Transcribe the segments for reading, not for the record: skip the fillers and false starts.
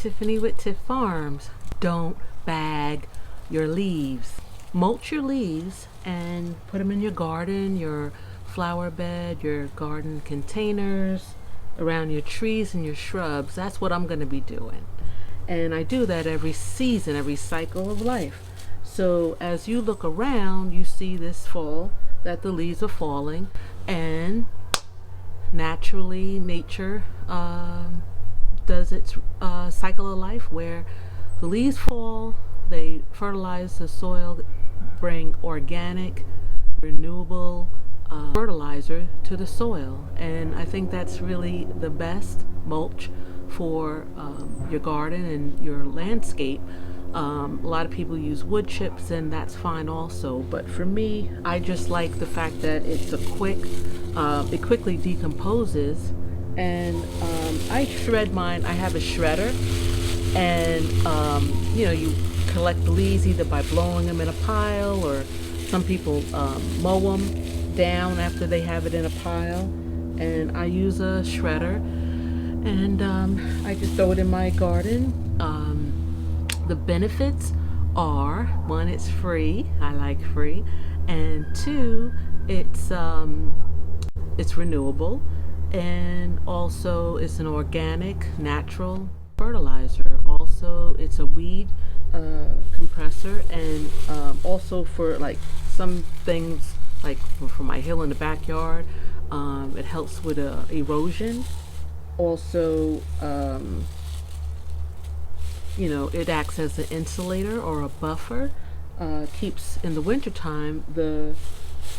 Tiffany with Tiff Farms. Don't bag your leaves. Mulch your leaves and put them in your garden, your flower bed, your garden containers, around your trees and your shrubs. That's what I'm going to be doing. And I do that every season, every cycle of life. So as you look around, you see this fall that the leaves are falling, and naturally nature does its cycle of life where the leaves fall, they fertilize the soil, bring organic, renewable fertilizer to the soil. And I think that's really the best mulch for your garden and your landscape. A lot of people use wood chips, and that's fine also. But for me, I just like the fact that it's a it quickly decomposes. And I shred mine. I have a shredder, and you collect the leaves either by blowing them in a pile, or some people mow them down after they have it in a pile. And I use a shredder, and I just throw it in my garden. The benefits are, one, it's free. I like free. And two, it's renewable, and also it's an organic, natural fertilizer. Also, it's a weed compressor, and also for like some things, like for my hill in the backyard, it helps with erosion. Also, it acts as an insulator or a buffer. Keeps, in the wintertime, the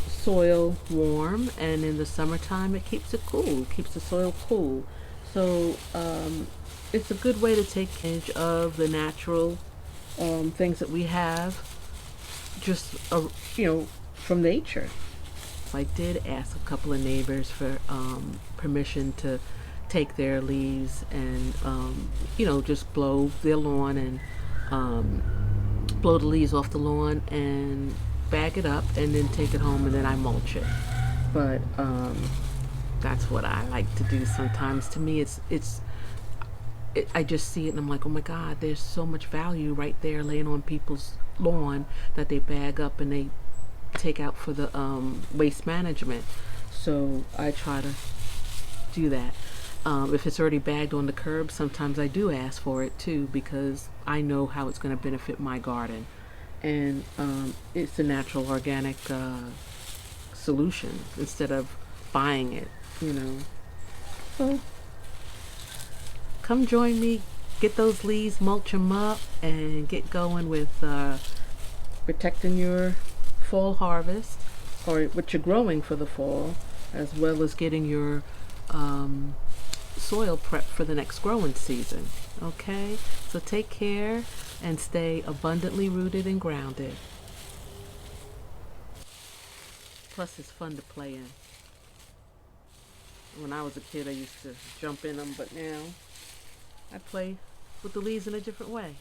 soil warm, and in the summertime it keeps it cool, keeps the soil cool. So it's a good way to take advantage of the natural things that we have, just from nature. I did ask a couple of neighbors for permission to take their leaves and just blow their lawn, and blow the leaves off the lawn and bag it up, and then take it home, and then I mulch it. But that's what I like to do sometimes. To me, I just see it and I'm like, oh my God, there's so much value right there laying on people's lawn that they bag up and they take out for the waste management. So I try to do that. If it's already bagged on the curb, sometimes I do ask for it too, because I know how it's going to benefit my garden. And it's a natural, organic solution instead of buying it, So come join me, get those leaves, mulch them up, and get going with protecting your fall harvest, or what you're growing for the fall, as well as getting your soil prep for the next growing season. Okay, so take care and stay abundantly rooted and grounded. Plus, it's fun to play in. When I was a kid, I used to jump in them, but now I play with the leaves in a different way.